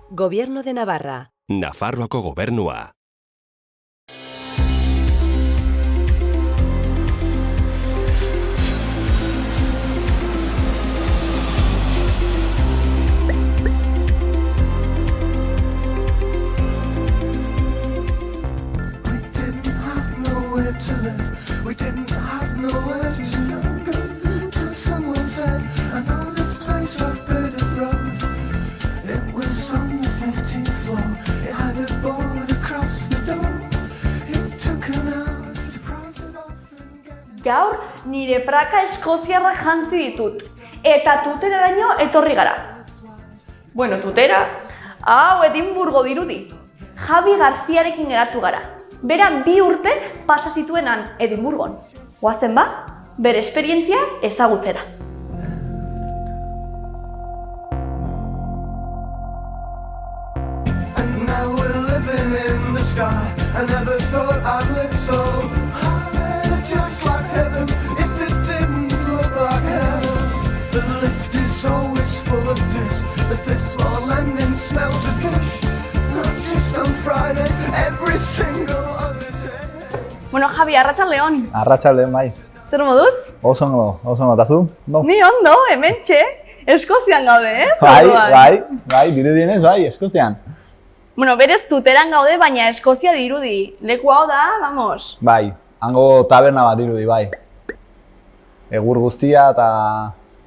Gobierno de Navarra. Nafarroako gobernua. Gaur nire praka eskoziarra jantzi ditut, eta tuteraraino etorri gara. Bueno, tutera, hau Edimburgo dirudi. Javi Garziarekin geratu gara. Bera 2 urte pasa zituenan Edimburgon. Goazen ba, bere esperientzia ezagutzera. Bueno, Javi, arratsaldeon. Arratsaldeon bai. Zer moduz? Oso ondo, eta zu? No? Ni ondo, hementxe. Eskozian gaude, ez? Bai, dirudienez, bai, Eskozian. Bueno, berez tuteran gaude, baina Eskozia dirudi. Leku hau da, vamos. Bai, hango taberna bat dirudi, bai. Egur guztia eta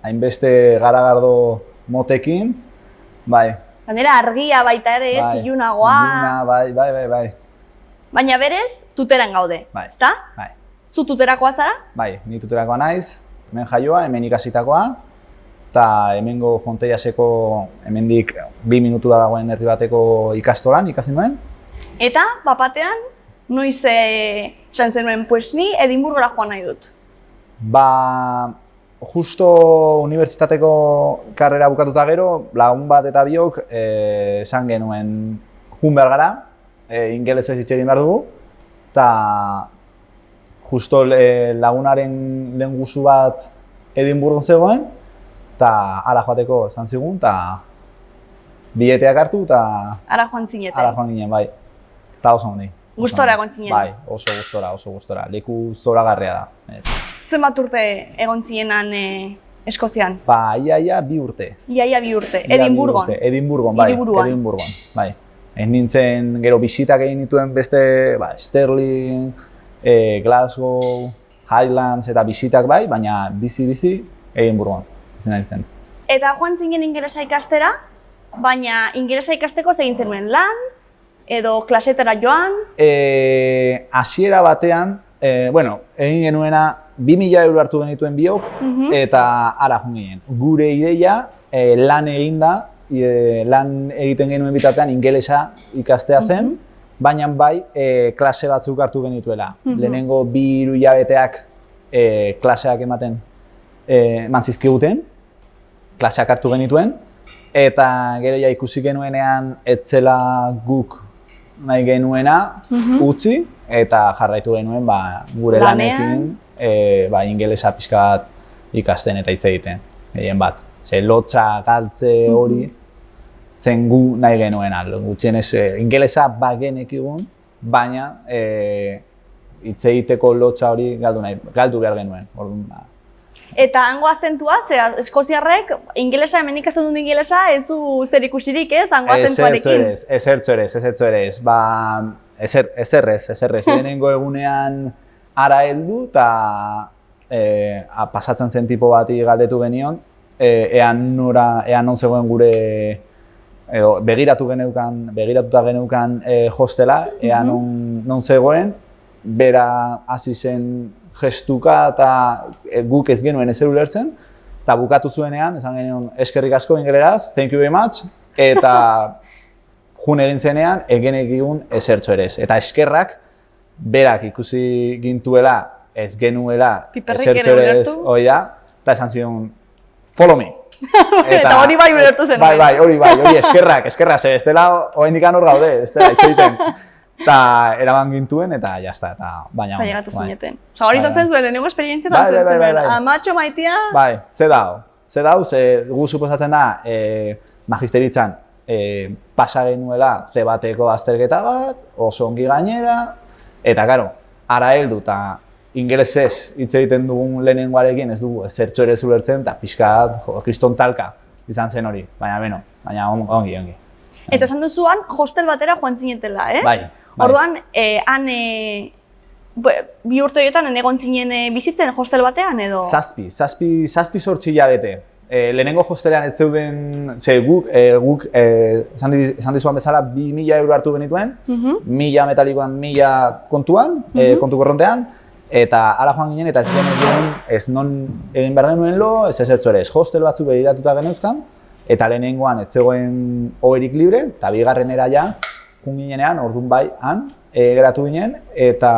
hainbeste garagardo motekin, bai. Gainera argia baita ere, ez, ilunagoa. Iluna, bai. Baina berez, tuteran gaude, bai. ezta? Bai. Zu tuterakoa zara? Bai, ni tuterakoa naiz, hemen jaioa, hemen ikasitakoa, eta hemengo Fonteiaseko, hemendik 2 minutu da dagoen herri bateko ikastolan ikasi nuen. Eta, bapatean, noiz esan zenuen, pues ni Edimburgora joan nahi dut. Ba, justo unibertsitateko karrera bukatuta gero, lagun bat eta biok esan genuen jun behar gara, ingelesez hitz egin behar dugu, eta justo lagunaren lehengusu bat Edimburgon zegoen, eta ara joateko esan zigun, eta bileteak hartu, eta ara joan zineten. Ara joan ginen, bai. Eta oso ondi. Gustora egon zinen. Bai, oso gustora. Leku zoragarria da. Zenbat urte egon zinenan Eskozian? Ba, iaia 2 urte. Iaia 2 urte. Edimburgon. Edimburgon, bai. Edimburgon, bai. Ez nintzen gero bisitak egin dituen beste, Stirling, Glasgow, Highlands eta bisitak bai, baina bizi Edimburgon. Izan nintzen. Eta joan zinen ingelesa ikastera, baina ingelesa ikasteko egin zenuen lan, edo klasetara joan? Hasiera batean, egin genuena 2.000 euro hartu genituen biok, eta ara joan ginen. Gure ideia lan eginda, lan egiten genuen bitartean ingelesa ikastea zen, baina bai klase batzuk hartu genituela. Lehenengo 2 hilabeteak klaseak eman zizkiguten, klaseak hartu genituen, eta gero ja ikusi genuenean etzela guk nahi genuena utzi, eta jarraitu genuen gure lanekin ingelesa pixka bat ikasten eta hitz egiten, gehien bat. Ze lotxa, galtze hori zen gu nahi genuena. Gutxienez ingelesa bagenekigun, baina hitz egiteko lotxa hori galdu behar genuen. Eta hango azentua, eskoziarrek ingelesa, hemen ikasten dut ingelesa, ez du zer ikusirik ez, hango azentuarekin? Ezertxo ere ez. Ezerrez. Lehenengo egunean ara heldu eta pasatzen zen tipo bati galdetu genion, ean non zegoen gure begiratuta geneukan hostela, ean non zegoen, bera hasi zen gestuka eta guk ez genuen ezer ulertzen, eta bukatu zuenean, esan genion eskerrik asko ingeleraz, thank you very much, eta jun egin zenean, egenekigun ezertxo ere ez. Eta eskerrak, berak ikusi gintuela, ez genuela ezertxo ere ez, eta esan zion, follow me. Eta hori bai ulertu zen. Bai, hori eskerrak, ez dela oraindik hor gaude, ez dela itxo egiten. Eta eraman gintuen, eta jazta, eta baina... Eta llegatu zineten. Osa, hori izan zuen, lehenengo esperientzia da zuen. Amatxo maitea... Bai, ze dau, ze gu suposatzen da, Magisteritzan pasa genuela C bateko azterketa bat, oso ongi gainera, eta karo, ara heldu eta ingelesez hitz egiten dugun lehenengoarekin ez dugu zertxo ere zulertzen, eta pixka kriston talka izan zen hori, baina ongi. Eta esan duzuan, hostel batera joan zinetela, ez? Bai. Orduan, han bi urte horietan egon zinen bizitzen hostel batean edo? Zazpi sortzi hilabete. Lehenengo hostelean ez zeuden, guk esan dizuan bezala 2.000 euro hartu genituen, 1.000 metalikoan 1.000 kontuan, kontu korrontean, eta ara joan ginen eta ez non egin behar genuen lo, ez ezertzo ere, ez hostel batzuk begiratuta geneuzkan, eta lehenengoan ez zegoen oherik libre, eta bigarrenera ja, joan ginenean, orduan bai, han, geratu ginen, eta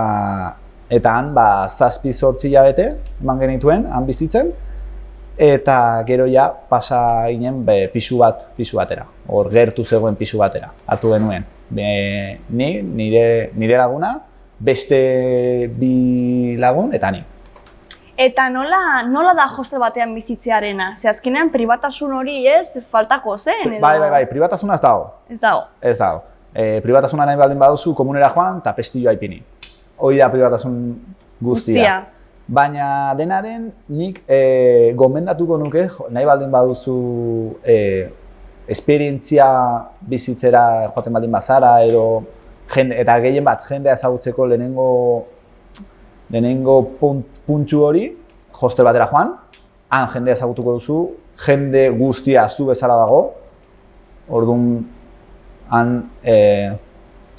han, zazpi sortzi hilabete eman genituen, han bizitzen, eta gero ja pasa ginen pisu batera, hor gertu zegoen pisu batera, hartu genuen. Nire laguna, beste bi lagun eta ni. Eta nola da hostel batean bizitzearena? Ze azkenean pribatasun hori ez faltako zen edo? Bai, pribatasuna ez dago. Ez dago? Ez dago. Pribatasuna nahi baldin baduzu komunera joan eta pestilloa ipini. Hoi da pribatasun guztia. Baina denaren nik gomendatuko nuke, nahi baldin baduzu esperientzia bizitzera joaten baldin bazara edo eta gehien bat jendea ezagutzeko lehenengo puntxu hori, hostel batera joan, han jendea ezagutuko duzu, jende guztia zu bezala dago, orduan han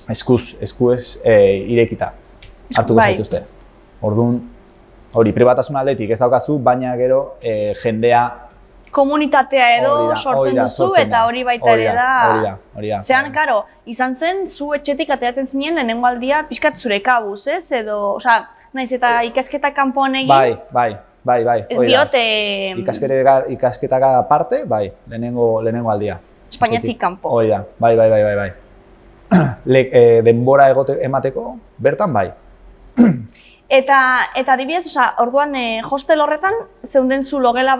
eskuz irekita hartuko zaituzte. Orduan hori, pribatasun aldetik ez daukazu, baina gero jendea komunitatea edo sortzen duzu eta hori baita ere da. Hori da. Zean, karo, izan zen, zu etxetik ateratzen zinen lehenengo aldia pixkat zure kabuz, ez? Edo, nahiz eta ikasketa kanpoan egin. Bai. Ez diote... Ikasketak aparte, bai, lehenengo aldia. Espainiatik kanpo. Hori da, bai. Denbora emateko, bertan bai. Eta adibidez, orduan hostel horretan zeunden zu logela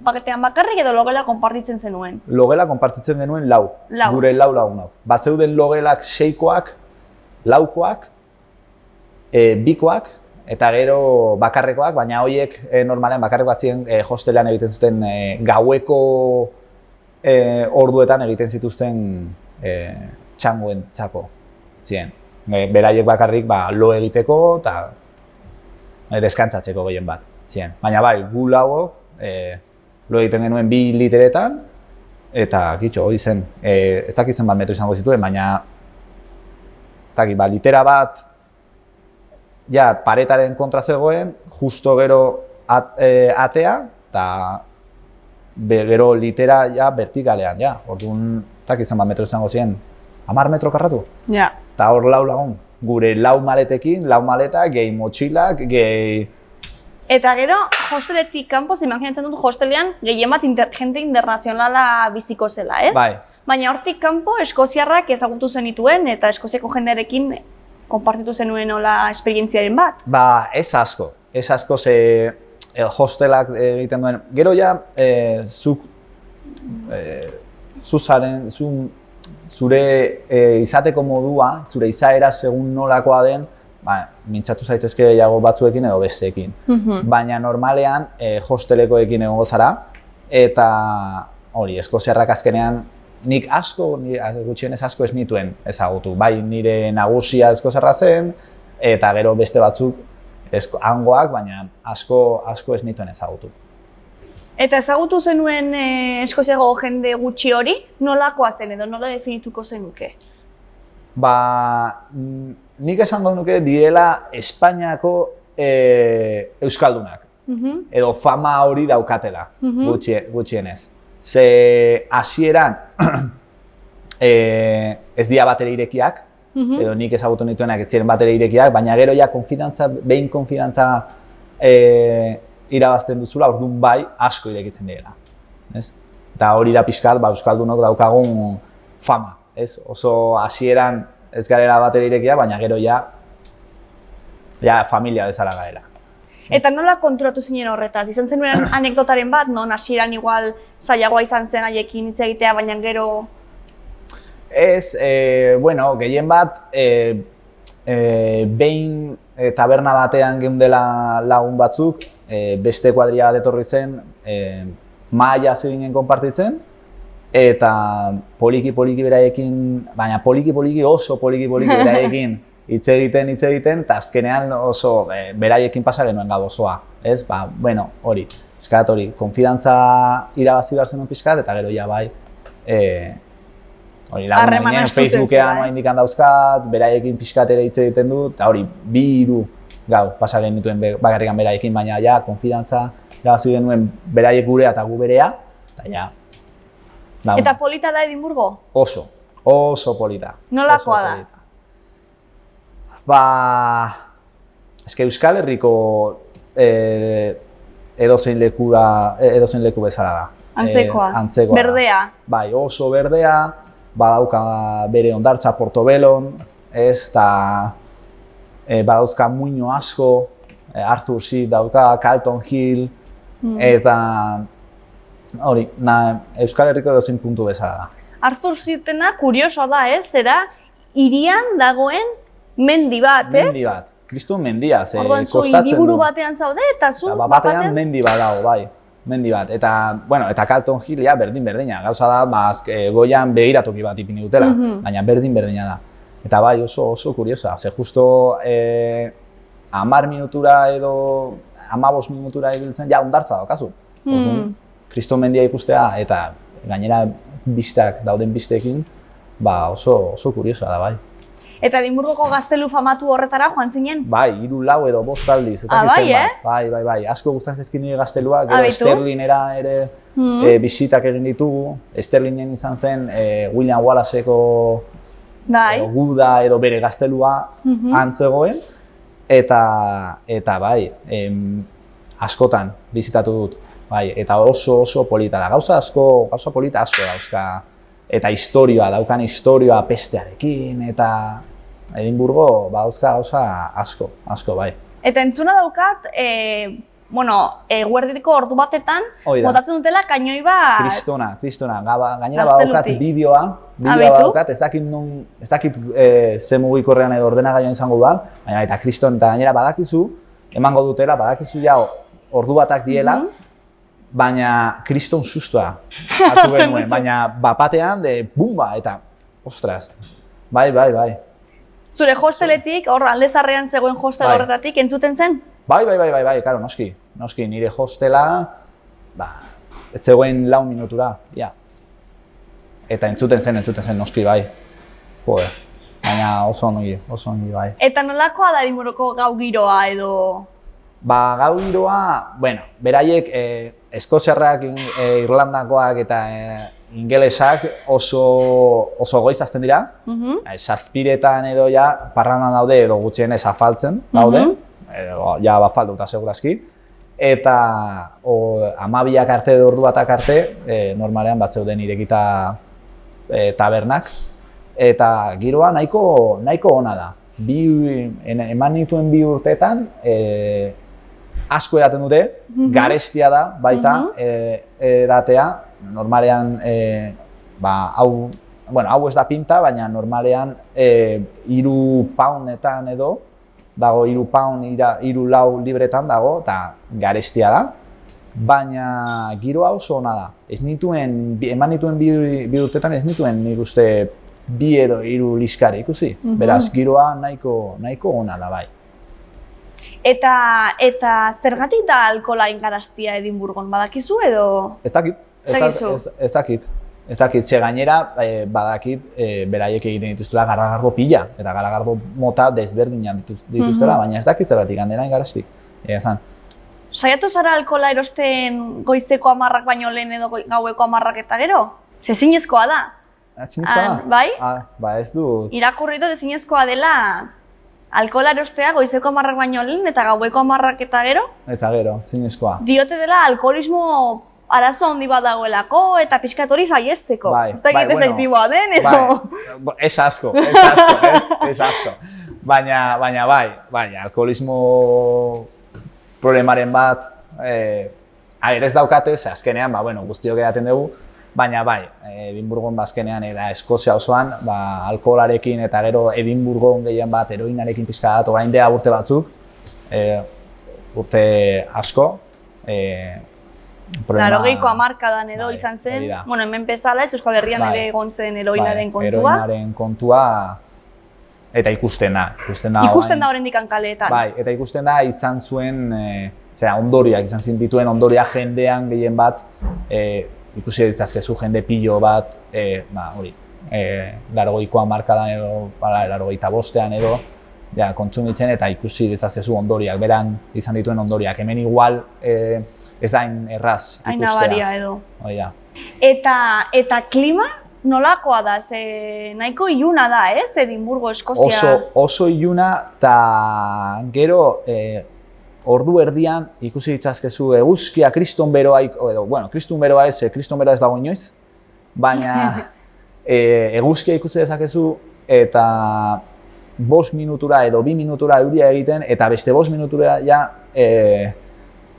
paketean bakarrik edo logela konpartitzen zenuen? Logela konpartitzen genuen lau. Gure lau lagunok. Bat zeuden logelak 6koak, 4koak, 2koak eta gero bakarrekoak, baina horiek normalean bakarreko batzien hostelean egiten zuten gaueko orduetan egiten zituzten txangoen txako ziren. Beraiek bakarrik lo egiteko eta deskantzatzeko gehien bat ziren. Baina bai, gu lauok lo egiten genuen 2 literetan eta kitxo, hori zen, ez dakitzen bat metro izango zituen, baina litera bat paretaren kontra zegoen, justo gero atea eta gero litera vertikalean, orduan ez dakitzen bat metro izango ziren, 10 metro karratu. Eta hor lau lagun, gure lau maletekin, lau maleta, gehi motxilak, gehi... Eta gero, hosteletik kanpoz, imaginatzen dut hostelean gehien bat jende internazionala biziko zela, ez? Bai. Baina hortik kanpo, eskoziarrak ezagutu zenituen eta eskoziako jendearekin konpartitu zenuen hola esperientziaren bat? Ez asko ze hostelak egiten duen. Gero ja, zure izateko modua, zure izaera segun nolakoa den, mintzatu zaitezke gehiago batzuekin edo besteekin. Baina normalean hostelekoekin egongo zara, eta hori, eskoziarrak azkenean nik gutxienez asko ez nituen ezagutu. Bai, nire nagusia eskoziarra zen, eta gero beste batzuk hangoak, baina asko ez nituen ezagutu. Eta ezagutu zenuen Eskoziago jende gutxi hori, nolakoa zen edo nola definituko zenuke? Nik esango nuke direla Espainiako euskaldunak. Edo fama hori daukatela, gutxienez. Ze hasieran ez dira batere irekiak, edo nik ezagutu nituenak ez ziren batere irekiak, baina gero ja behin konfidantza irabazten duzula, orduan bai asko irekitzen direla. Eta hori da pixkat, euskaldunok daukagun fama. Oso hasieran ez garela batere irekia, baina gero ja familia bezala garela. Eta nola konturatu zinen horretaz? Izan zenuen anekdotaren bat, non hasieran igual zailagoa izan zen haiekin hitz egitea, baina gero... Ez, bueno, gehien bat, behin taberna batean geundela lagun batzuk, beste kuadria bat etorri zen, mahaia zebinen konpartitzen, eta poliki-poliki beraiekin, baina poliki-poliki oso poliki-poliki beraiekin hitz egiten, eta azkenean oso beraiekin pasa genuen gau osoa, ez? Ba, bueno, hori, pixkat hori, konfidantza irabazi behar zenuen pixkat, eta gero ja bai, hori lagun ginen, Facebookean noa indikan dauzkat, beraiekin pixkat ere hitz egiten dut, eta hori, 2-3 gau pasa genituen bakarrikan beraiekin, baina ja, konfidantza irabazi genuen beraiek gurea eta gu berea, eta ja, Eta polita da Edimburgo? Oso polita. Nolakoa da? Ba, eske Euskal Herriko edozein leku bezala da. Antzekoa, Antzekoa berdea. Bai, oso berdea, badauka bere hondartza Portobelon, ez, eta badauzka muino asko, Arthur Seat dauka, Carlton Hill, eta hori, Euskal Herriko edozein puntu bezala da. Arthur Seatena kuriosoa da, ez? Zera, hirian dagoen mendi bat, ez? Mendi bat, kriston mendia, ze kostatzen du. Orduan, hiriburu batean zaude, eta zu batean mendi bat dago, bai, mendi bat. Eta, bueno, eta Carlton Hill, ja, berdin-berdina. Gauza da, goian begiratoki bat ipini dutela, baina berdin-berdina da. Eta bai, oso kuriosa, ze justo 10 minutura edo 15 minutura ibiltzen, ja, hondartza daukazu. Kriston mendia ikustea, eta gainera dauden bistekin, ba oso kuriosa da, bai. Eta Edimburgoko gaztelu famatu horretara joan zinen? Bai, 3, 4 edo 5 aldiz. Bai, Bai, asko gustatzen zaizkit nire gazteluak, gero Sterlingera ere bisitak egin ditugu. Sterlingen izan zen William Wallace-eko guda edo bere gaztelua antzegoen, eta bai, askotan bizitatu dut. Bai, eta oso polita da. Gauza polita asko dauzka. Eta daukan historioa pestearekin, eta Edimburgo dauzka gauza asko, bai. Eta entzuna daukat, eguerdiko ordu batetan, botatzen dutela kainoi bat... Kristona. Gainera badaukat bideoa badaukat, ez dakit ze mugikorrean edo ordenagailuan izango da, baina eta kriston, eta gainera badakizu ja ordu batak diela, baina kriston sustoa hartu genuen, baina bapatean bumba, eta ostras, bai. Zure hosteletik, hor aldezarrean zegoen hostel horretatik, entzuten zen? Bai, karo, noski, nire hostela, ez zegoen 4 minutura, ja. Eta entzuten zen, noski, bai. Jode, baina oso ongi, bai. Eta nolakoa da Edimburgoko gau giroa edo... Gau giroa, beraiek eskoziarrak, irlandakoak eta ingelesak oso goiz hasten dira. Zazpiretan edo ja parrandan daude edo gutxienez afaltzen daude, ja bafalduta segurazki. Eta 12 arte edo ordu batak arte, normalean bat zeuden irekita tabernak. Eta giroa nahiko ona da. Eman nituen 2 urteetan, asko edaten dute, garestia da baita edatea, normalean, hau ez da pinta, baina normalean 3 poundetan edo, dago 3 pound, 3-4 libretan dago, eta garestia da, baina giroa oso ona da. Eman nituen 2 urtetan ez nituen nik uste 2 edo 3 liskare ikusi, beraz giroa nahiko ona da bai. Eta zergatik da alkohola ingaraztia Edimburgon, badakizu edo? Ez dakit, ze gainera badakit beraiek egiten dituztela garagardo pila, eta garagardo mota desberdinak dituztela, baina ez dakit zergatik handena ingarazti. Saiatu zara alkohola erosten goizeko 10 baino lehen edo gaueko 10 eta gero? Ze zinezkoa da. Zinezkoa da? Bai? Ba ez du... Irakurri dut zinezkoa dela alkohola erostea goizeko 10 baino lehen eta gaueko 10 eta gero? Eta gero, zinezkoa. Diote dela alkoholismo arazo handi bat dagoelako eta pixkat hori saiesteko. Ez dakit efektiboa den edo... Ez asko. Baina bai, alkoholismo problemaren bat, ez daukate, ze azkenean, guztiok edaten dugu, baina bai, Edimburgon azkenean eta Eskozia osoan, alkoholarekin eta gero Edimburgon gehien bat, heroinarekin pixka bat, orain dela urte batzuk, urte asko, 80ko hamarkadan edo izan zen, hemen bezala ez, Euskal Herrian ere egon zen heroinaren kontua. Heroinaren kontua, eta ikusten da. Ikusten da oraindik kaleetan. Bai, eta ikusten da izan zuen, ondoriak, izan zintituen ondoriak jendean gehien bat, ikusi ditzazkezu jende pilo bat, hori, 80ko hamarkadan edo, 85ean edo, kontsumitzen eta ikusi ditzazkezu ondoriak, beran izan dituen ondoriak. Hemen igual, ez da erraz ikustea. Nabaria edo. Eta klima nolakoa da? Nahiko iluna da, ez? Edimburgo, Eskozia. Oso iluna, eta gero ordu erdian ikusi ditzazkezu eguzkia kriston beroa, kriston beroa ez, kriston beroa ez dago inoiz, baina eguzkia ikusi dezakezu eta 5 minutura edo 2 minutura euria egiten, eta beste 5 minutura ja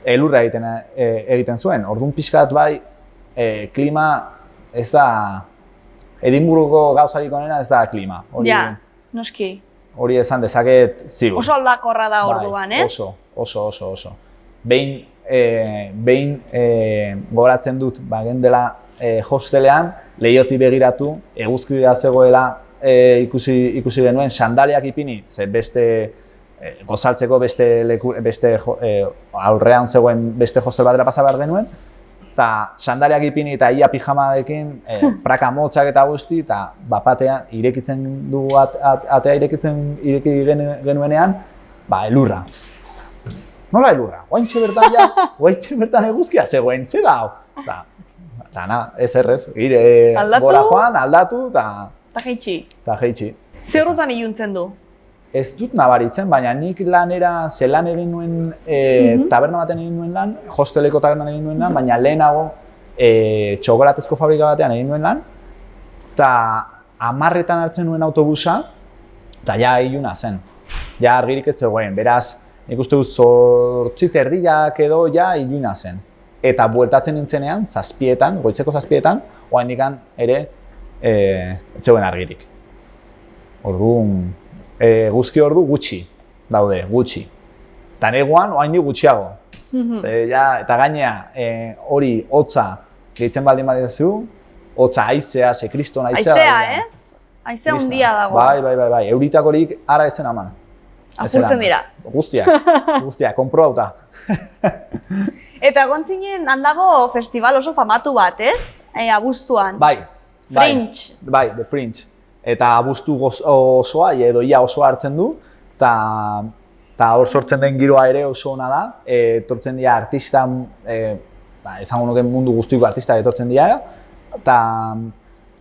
elurra egiten zuen. Orduan pixkat bai, klima ez da, Edimburgoko gauzarik onena ez da klima. Ja, noski. Hori esan dezaket ziur. Oso aldakorra da orduan, ez? Oso. Behin gogoratzen dut, gendela hostelean, leihotik begiratu, eguzkia zegoela ikusi genuen, sandaliak ipini, ze beste gozaltzeko beste aurrean zegoen beste hostel batera pasa behar genuen, eta sandaliak ipini eta ia pijamarekin, praka motzak eta guzti, eta bapatean irekitzen dugu atea ireki genuenean, elurra. Nola elurra? Oaintxe bertan eguzkia zegoen, ze da hau? Eta ez errez, gora joan, aldatu, eta jaitsi. Zer horretan iluntzen du? Ez dut nabaritzen, baina nik lanera, lan egin nuen, taberna baten egin nuen lan, hosteleko tabernan egin nuen lan, baina lehenago txokolatezko fabrika batean egin nuen lan, eta 10:00 hartzen nuen autobusa, eta ja iluna zen. Ja argirik ez zegoen, beraz, nik uste dut 8:30 edo ja iluna zen. Eta bueltatzen nintzenean, goizeko 7:00, oraindik ere ez zegoen argirik. Orduan, guzki ordu gutxi daude, gutxi. Eta neguan, oraindik gutxiago. Eta gainea, hori hotza gehitzen baldin badezu, hotza haizea, kriston haizea. Haizea, ez? Haizea handia dago. Bai, euritakorik ara ezen aman. Apurtzen dira. Guztia, konprobauta. Eta gontzinen handago festival oso famatu bat, ez? Abuztuan. Bai. Fringe. Bai, The Fringe. Eta abuztu osoa, edo ia osoa hartzen du, eta hor sortzen den giroa ere oso ona da. Etortzen dira artista, esango nuke mundu guztiko artista etortzen dira, eta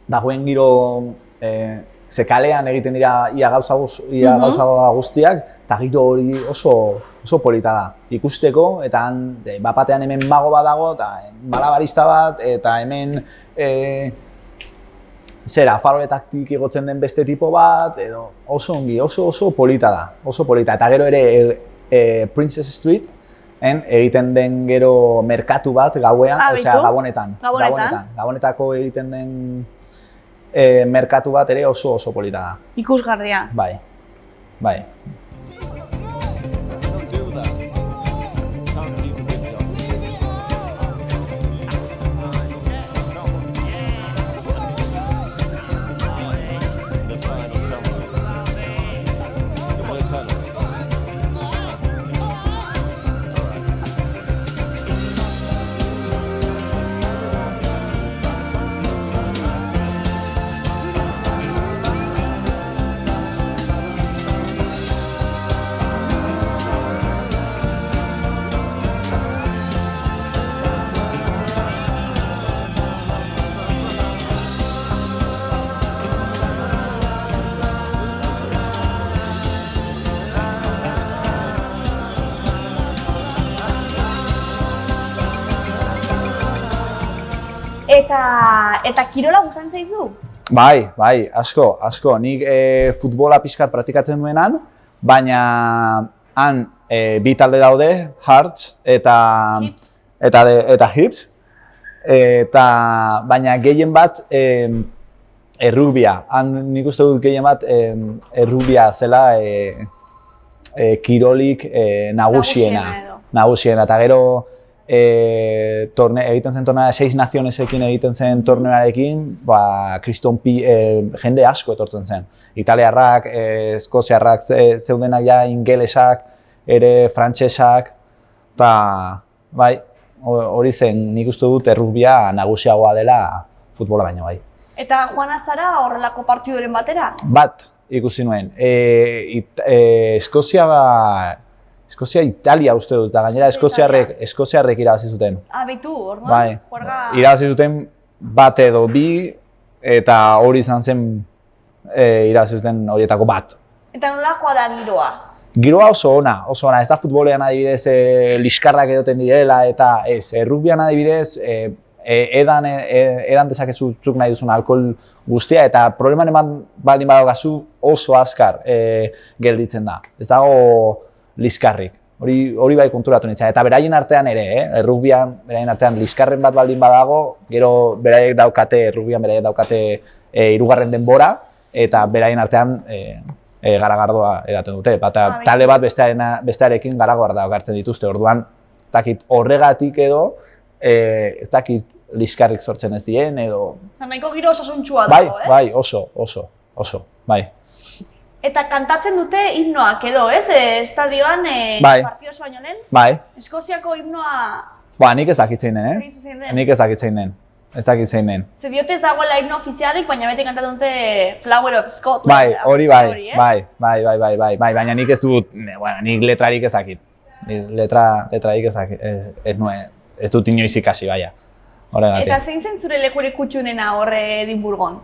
dagoen giro, ze kalean egiten dira ia gauza guztiak, eta giro hori oso polita da. Ikusteko, eta bapatean hemen mago bat dago, eta malabarista bat, eta hemen faroletaktik igotzen den beste tipo bat, edo oso ongi, oso polita da, oso polita. Eta gero ere Princess Street, egiten den gero merkatu bat gauean, osea Gabonetan. Gabonetako egiten den merkatu bat ere oso polita da. Ikusgarria. Bai. Eta kirola gustatzen zaizu? Bai, asko. Nik futbola pixkat praktikatzen duenan, baina han bi talde daude, Hearts eta Hips. eta Hips, baina gehien bat errugbia. Nik uste dut gehien bat errugbia zela kirolik nagusiena. Eta gero egiten zen tornea 6 nazionesekin egiten zen tornearekin, kriston jende asko etortzen zen. Italiarrak, eskoziarrak zeudenak ja, ingelesak, ere frantsesak, eta bai, hori zen nik uste dut errugbia nagusiagoa dela futbola baino bai. Eta joan azara horrelako partiduren batera? Bat ikusi nuen. Eskozia Italia uste dut, eta gainera eskoziarrek irabazi zuten. Abitu, orduan? Bai, juerga... irabazi zuten bat edo bi, eta hori izan zen irabazi zuten horietako bat. Eta nolakoa da giroa? Giroa oso ona. Ez da futbolean adibidez liskarrak edoten direla, eta ez, rugbian adibidez edan dezakezu zuk nahi duzun alkohol guztia, eta probleman eman baldin badaukazu oso azkar gelditzen da. Ez dago liskarrik. Hori bai konturatu nintzen. Eta beraien artean ere, rugbian, beraien artean liskarren bat baldin badago, gero beraiek daukate hirugarren denbora, eta beraien artean garagardoa edaten dute. Talde bat bestearekin garagardoa hartzen dituzte. Orduan, horregatik edo, ez dakit liskarrik sortzen ez dien edo... Nahiko giro osasuntxua dago, ez? Bai, oso, bai. Eta kantatzen dute himnoak edo, ez? Estadioan, partiduz baino lehen? Bai. Eskoziako himnoa... Nik ez dakit zein den, Nik ez dakit zein den. Ze diotez dagoela himno ofizialik, baina beti kantatzen dute Flower of Scotland. Bai, hori bai, baina nik ez dut, nik letrarik ez dakit. Letrarik ez dakit, ez dut inoiz ikasi, baina. Eta zein zen zure lekurik kutxunena horre Edinburgon?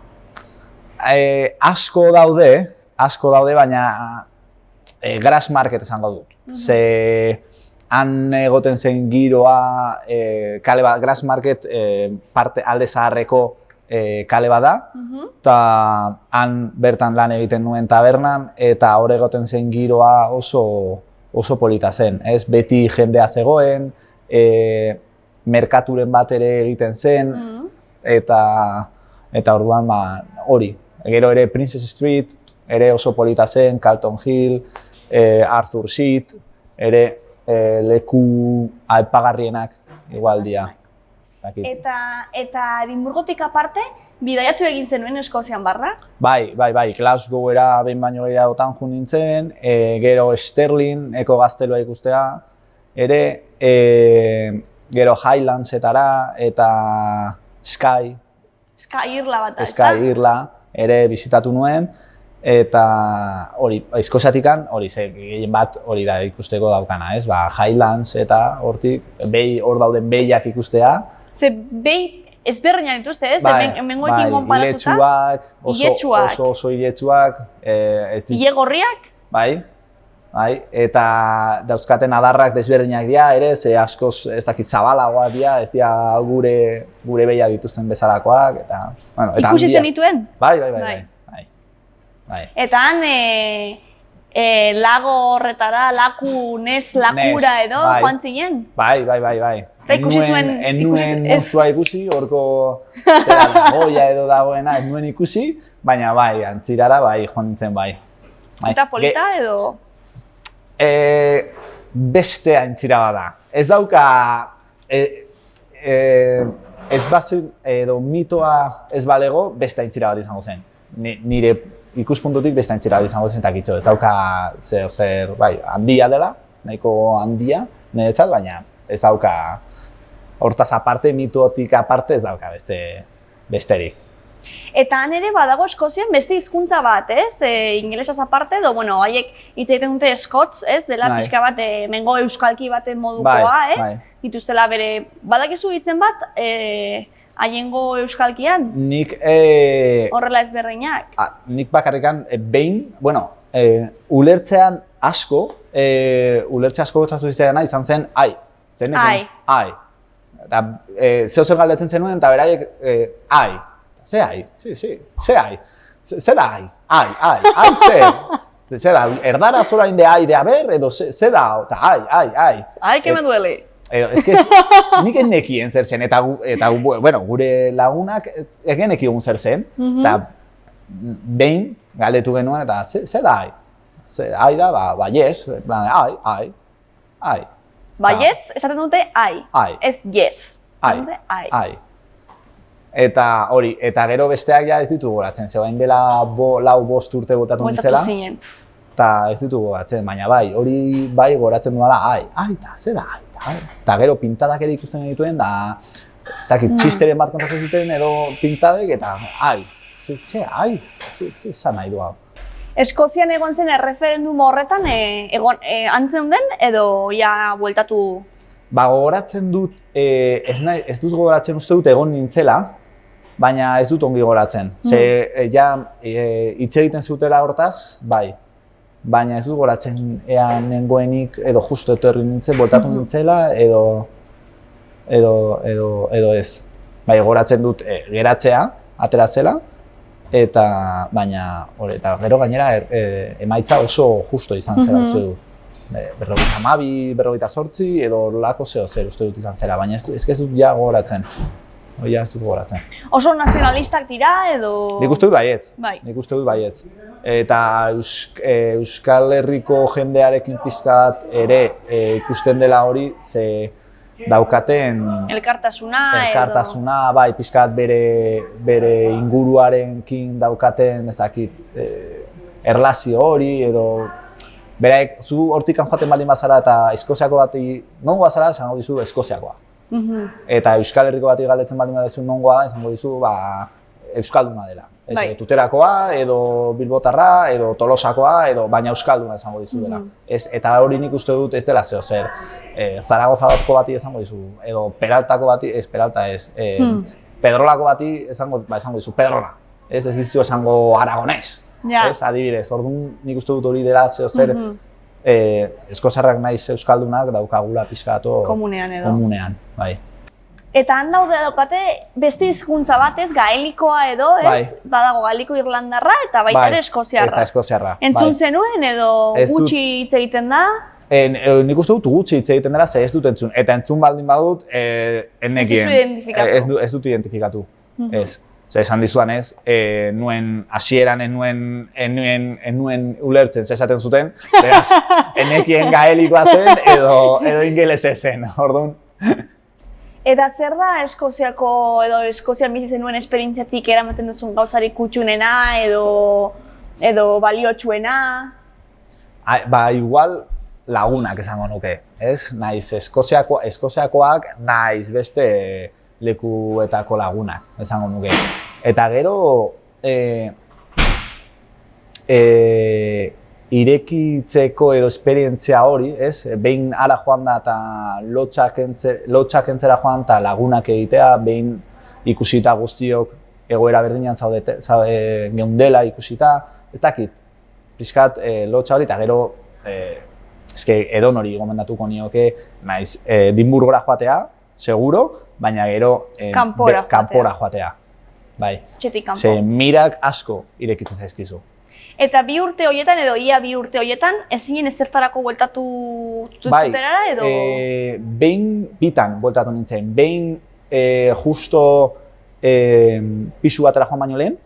Asko daude, baina Grass Market esango dut. Ze han egoten zen giroa, Grass Market alde zaharreko kale bat da, eta han bertan lan egiten nuen tabernan, eta hor egoten zen giroa oso polita zen. Beti jendea zegoen, merkaturen bat ere egiten zen, eta orduan hori. Gero ere Princess Street, ere oso polita zen, Calton Hill, Arthur Seat, ere leku aipagarrienak igual dira. Eta Edinburgotik aparte, bidaiatu egin zenuen Eskozian barra? Bai, Glasgowera behin baino gehiagotan joan nintzen, gero Stirling, eko gaztelua ikustea, ere gero Highlandsetara eta Skye Irla bat da, ez da? Skye Irla ere bizitatu nuen, eta hori, Eskoziatikan, gehien bat hori da ikusteko daukana, ez? Highlands eta hortik, hor dauden behiak ikustea. Ze behi ezberdinak dituzte, ez? Hemengoekin konparatuta? Iletsuak, oso iletsuak. Ile gorriak? Bai, eta dauzkaten adarrak desberdinak dira ere, ze askoz ez dakit zabalagoak dira, ez dira gure behiak dituzten bezalakoak, eta... Ikusi zenituen? Bai. Eta han, lago horretara, lakura edo, joan zinen? Bai. Eta ikusi zuen... En nuen monstrua ikusi, horko nagoia edo dagoena, ez nuen ikusi, baina bai, antzirara joan nintzen bai. Eta polita edo? Beste antzira bada. Ez dauka... Ez bazen edo mitoa ez balego, beste antzira bat izango zen. Nire ikuspuntutik beste antzira bat izango zen takitxo. Ez dauka zer, handia dela, nahiko handia, niretzat, baina ez dauka hortaz aparte, mitotik aparte ez dauka besterik. Eta han ere badago Eskozian beste hizkuntza bat, ez? Ingelesaz aparte, edo, haiek hitz egiten dute Scots, ez? Dela pixka bat, mengo euskalki baten modukoa, ez? Dituztela bere, badakizu hitzen bat, haiengo euskalkian? Nik... Horrela ezberdinak? Nik bakarrikan behin, ulertzean asko, gozatu zizteana izan zen ai. Ai. Eta zeo zer galdetzen zenuen, eta beraiek ai. Ze ai? Ze ai? Ze da ai? Ai, zer? Zer da, erdara zola inde ai, de haber, edo ze da, eta ai. Ai, que me duele. Ez que, nik ennekien zer zen, eta bueno, gure lagunak egenekien zer zen, eta behin galdetu genuen, eta ze da ai? Ai da, baiez, ai. Baietz, esaten dute ai, ez yes. Ai. Eta hori, eta gero besteak ja ez ditugu goratzen, zegoen dela 4-5 urte botatu nintzela. Botatu zinen. Eta ez ditugu goratzen, baina bai, hori bai goratzen duela ai, eta ze da ai. Eta gero pintadak ere ikusten genituen, da txisteren bat kontatzen zuten edo pintadek, eta ai, ze esan nahi du hau. Eskozian egon zen erreferendum horretan antzen den edo ja bueltatu? Gogoratzen dut, ez dut gogoratzen uste dut egon nintzela, baina ez dut ongi gogoratzen. Ze hitz egiten zutela hortaz, bai. Baina ez dut gogoratzen ea nengoenik edo justo etorri nintzen, bueltatu nintzela edo ez. Bai, gogoratzen dut geratzea, atera zela, baina gero gainera emaitza oso justo izan zela uste dut. 52, 58 edo lako zer uste dut izan zela, baina ez dut ja gogoratzen. Ja ez dut gogoratzen. Oso nazionalistak dira edo? Nik uste dut baietz. Bai. Nik uste dut baietz. Eta Euskal Herriko jendearekin pizkat ere ikusten dela hori, ze daukaten elkartasuna, bai, pizkat bere inguruarekin daukaten, ez dakit, erlazio hori edo beraek, zu hortikan joaten baldin bazara eta Eskoziako bati nongoa zara, esango dizu Eskoziakoa. Eta Euskal Herriko bati galdetzen baldin badezu nongoa, esango dizu Euskalduna dela. Tuterakoa, edo Bilbotarra, edo Tolosakoa, baina Euskalduna esango dizu dela. Eta hori nik uste dut ez dela zeo zer. Zaragozako bati esango dizu, edo Peraltako bati, Pedrolako bati esango dizu Pedrola. Ez dizu esango Aragonés. Adibidez, orduan nik uste dut hori dela zeo zer eskozarrak naiz euskaldunak daukagula pixkato komunean, bai. Eta han daukate beste hizkuntza batez, gaelikoa edo, ez? Badago gaeliko irlandarra eta baita ere eskoziarra. Eta eskoziarra. Entzun zenuen edo gutxi hitz egiten da? Nik uste dut gutxi hitz egiten dela, ze ez dut entzun. Eta entzun baldin badut, ennekien. Ez dut identifikatu. Ez. Esan dizudan ez, nuen hasieran nuen ulertzen zesaten zuten, beraz, ennekien gaelikoa zen edo ingelese zen, orduan. Eta zer da Eskoziako edo Eskozian bizi zenuen esperientziatik eramaten duzun gauzarik kutxunena edo baliotsuena? Igual lagunak esango nuke, ez? Naiz Eskoziakoak naiz beste lekuetako lagunak esango nuke. Eta gero irekitzeko edo esperientzia hori, ez? Behin ara joan da eta lotxak entzera joan eta lagunak egitea, behin ikusita guztiok egoera berdinean geundela ikusita, ez dakit, pixkat lotxa hori eta gero edonori gomendatuko nioke, naiz Edinburgora joatea, seguro, baina gero kanpora joatea. Bai, ze mirak asko irekitzen zaizkizu. Eta 2 urte horietan edo ia 2 urte horietan ezinen ezertarako bueltatu zuterara edo? Behin bitan bueltatu nintzen, behin justo pisu batera joan baino lehen,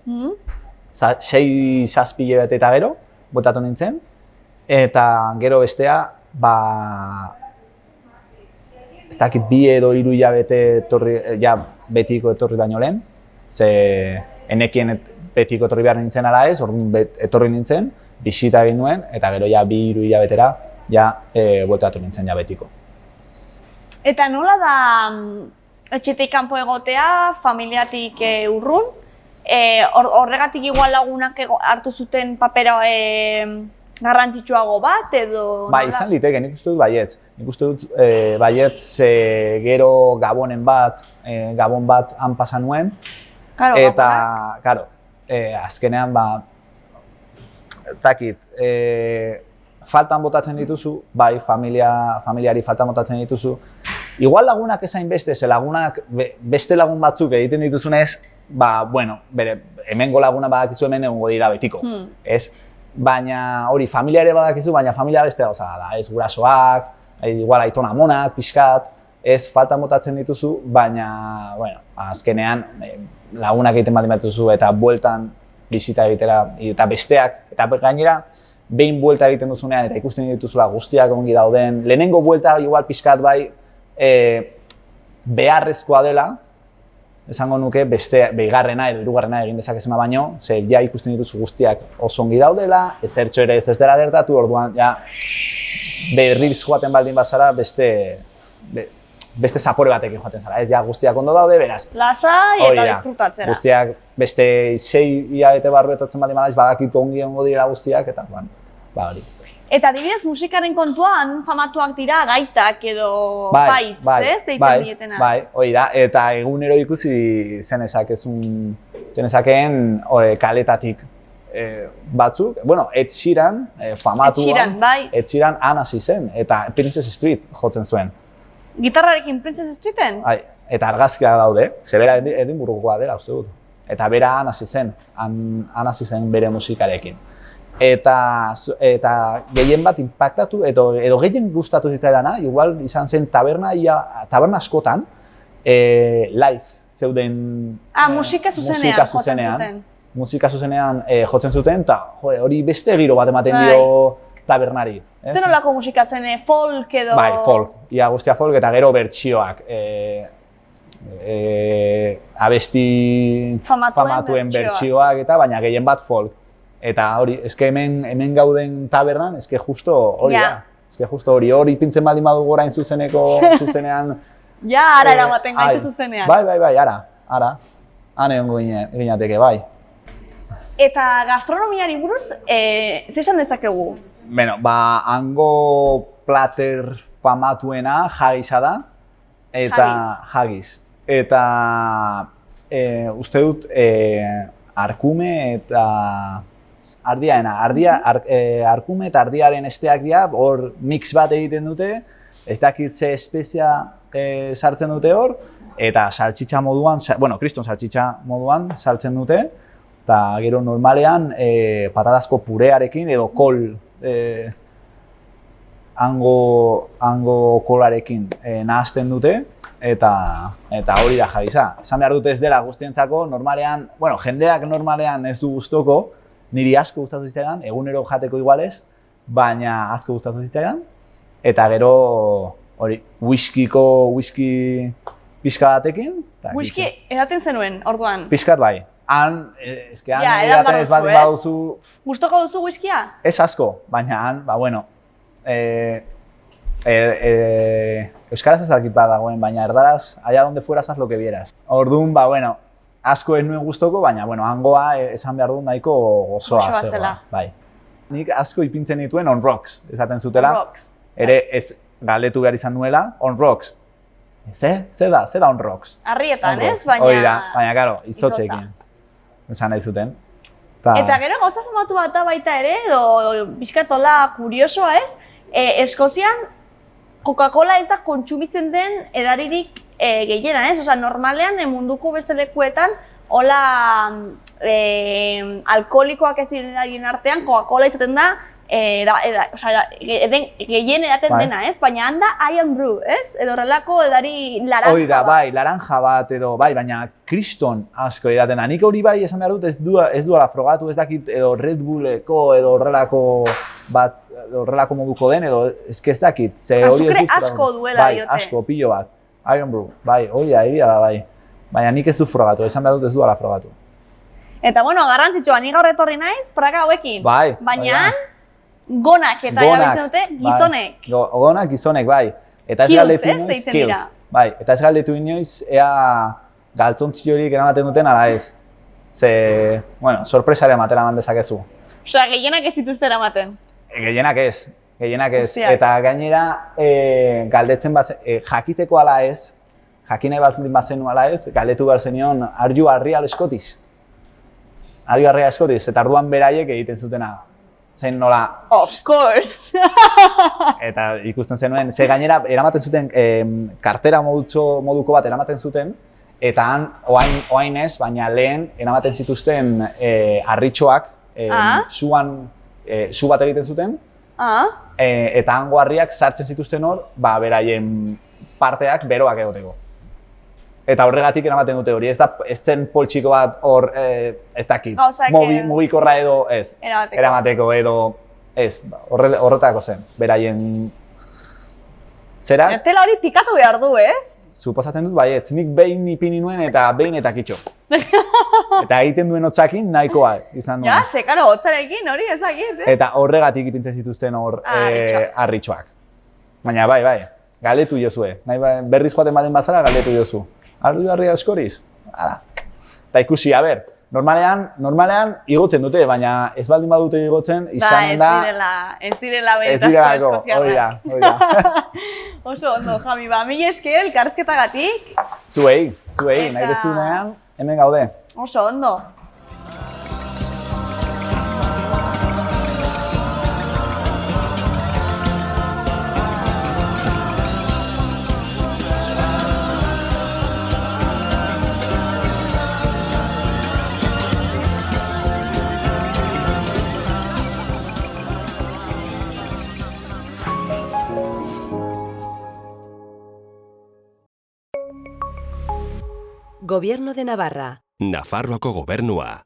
6-7 hilabete eta gero bueltatu nintzen, eta gero bestea, ez dakit 2 edo 3 hilabete betiko etorri baino lehen, ze enekien betiko etorri behar nintzen ala ez, orduan etorri nintzen, bisita egin nuen, eta gero 2-3 hilabetera bueltatu nintzen betiko. Eta nola da etxetik kanpo egotea, familiatik urrun? Horregatik igual lagunak hartu zuten papera garrantzitsuago bat edo? Bai, izan liteke, nik uste dut baietz. Nik uste dut baietz gero Gabon bat han pasa nuen. Eta, karo, azkenean, takit, faltan botatzen dituzu, bai, familiari faltan botatzen dituzu. Igual lagunak ezain beste, ze lagunak, beste lagun batzuk egiten dituzunez, bueno, hemengo laguna badakizu hemen egongo dira betiko, ez? baina hori familia ere badakizu, baina familia beste gauza da, ez gurasoak, igual aitona amonak, pixkat, ez falta motatzen dituzu, baina, bueno, azkenean lagunak egiten baldin dituzu eta bueltan bisita egitera, eta besteak, eta gainera, behin buelta egiten duzunean eta ikusten dituzula guztiak ongi dauden, lehenengo buelta igual pixkat bai beharrezkoa dela, esango nuke bigarrena edo hirugarrena egin dezakezuna baino, ze ja ikusten dituzu guztiak oso ongi daudela, ezertxo ere ez dela gertatu, orduan ja berriz joaten baldin bazara beste zapore batekin joaten zara, ez ja guztiak ondo daude, beraz. Lasai eta disfrutatzera. Guztiak beste 6 hilabete barru etortzen baldin badaiz, badakitu ongi ongo dira guztiak, eta ba hori. Eta adibidez musikaren kontuan famatuak dira gaitak edo pipes, ez? Deiten dietena. Bai, hori da, eta egunero ikusi zenezakeen kaletatik batzuk, bueno, Ed Sheeran, famatua, Ed Sheeran han hasi zen, eta Princess Street jotzen zuen. Gitarrarekin Princess Streeten? Eta argazkiak daude, zebera Edinburgoa dela, uste dut. Eta bera han hasi zen bere musikarekin. Eta gehien bat inpaktatu, edo gehien gustatu zitzaidana, igual izan zen taberna askotan, live zeuden musika zuzenean jotzen zuten, eta hori beste giro bat ematen dio tabernari. Zer nolako musika zen, folk edo? Bai, folk, ia guztia folk, eta gero bertsioak. Abesti famatuen bertsioak eta, baina gehien bat folk. Eta hori, eske hemen gauden tabernan, eske justo hori da. Eske justo hori pintzen baldin badugu orain zuzenean. Ja, ara eramaten gaitu zuzenean. Bai, ara. Han egongo ginateke, bai. Eta gastronomiari buruz, zer esan dezakegu? Bueno, hango plater famatuena haggisa da. Eta haggis. Eta uste dut arkume eta ardiaena. Arkume eta ardiaren esteak dira, hor mix bat egiten dute, ez dakit ze espezia sartzen dute hor, eta saltxitxa moduan, bueno, kriston saltxitxa moduan saltzen dute, eta gero normalean patadazko purearekin edo kol, hango kolarekin nahazten dute, eta hori da haggisa. Esan behar dute ez dela guztientzako, normalean, bueno, jendeak normalean ez du gustoko, niri asko gustatu zitzaidan, egunero jateko igualez, baina asko gustatu zitzaidan, eta gero hori, whisky pixka batekin. Whisky edaten zenuen, orduan? Pixkat bai. Han edaten ez baldin baduzu... Gustoko duzu whiskya? Ez asko, baina han, bueno, euskaraz ez dakit bat dagoen, baina erdaraz, allá donde fueras haz lo que vieras. Orduan, bueno, asko ez nuen gustoko, baina, hangoa esan behar dut nahiko gozoa zegoa. Bai. Nik asko ipintzen dituen on rocks, esaten zutela. On rocks. Ere ez galdetu behar izan nuela, on rocks. Ze da on rocks? Arrietan, ez? Baina... Hori da, baina, karo, izotxekin. Esan nahi zuten. Eta gero gauza famatu bat da baita ere, edo bizkatola kuriosoa ez, Eskozian Coca-Cola ez da kontsumitzen den edaririk gehiena, ez? Osa, normalean munduko beste lekuetan, hola alkoholikoak ez diren artean, Coca-Cola izaten da, gehien edaten dena, ez? Baina handa Iron Brew, ez? Edo horrelako edari laranja bat. Hori da, bai, laranja bat edo, bai, baina kriston asko edaten da. Nik hori bai esan behar dut ez duela frogatu, ez dakit edo Red Bulleko edo horrelako bat, horrelako moduko den edo ez dakit. Azukre asko duela diote. Bai, asko, pilo bat. Iron Brew, bai, hori da, egia da, bai. Baina nik ez du frogatu, esan behar dut ez duela frogatu. Eta, bueno, garrantzitsua, ni gaur etorri naiz, Praga hauekin. Bai, baina gonak eta erabiltzen dute gizonek. Gonak, gizonek, bai. Eta ez galdetu inoiz, kilt. Bai, eta ez galdetu inoiz, ea galtzontzi horiek eramaten duten, ala ez. Ze, bueno, sorpresare ematera eman dezakezu. Osea, gehienak ez dituzte eramaten. Gehienak ez. Eta gainera, galdetzen bat, jakiteko ala ez, jakinei bat bazenu ala ez, galdetu behar zenion, are you a real Scottish? Are you a real Scottish? Eta arduan beraiek egiten zutena. Zen nola... Of course! Eta ikusten zenuen, ze gainera eramaten zuten, kartera moduko bat eramaten zuten, eta han, oain ez, baina lehen eramaten zituzten harritxoak, suan zu bat egiten zuten, eta hango harriak sartzen zituzten hor, beraien parteak beroak egoteko. Eta horregatik eramaten dute hori, ez zen poltsiko bat hor, ez dakit, mugikorra edo ez, eramateko edo ez, horretako zen, beraien zera. Tela hori pikatu behar du, ez? Suposatzen dut baietz, nik behin ipini nuen eta behin eta kitxo. Eta egiten duen hotzakin nahikoa izan nuen. Ja, sekaro, hotzarekin hori ezakit, ez? Eta horregatik ipintzen zituzten hor harritxoak. Baina bai, galdetu jozue. Berriz joaten baden bazara, galdetu jozu. Ardu harria askoriz? Hala. Eta ikusi, normalean igotzen dute, baina ez baldin badute igotzen, izanen da... Ez direla benetazko eskoziarrak. Hori da. Oso ondo, Javi, mila esker, elkarrizketagatik. Zuei, nahi bestunean, hemen gaude. Oso ondo. Gobierno de Navarra. Nafarroako Gobernua.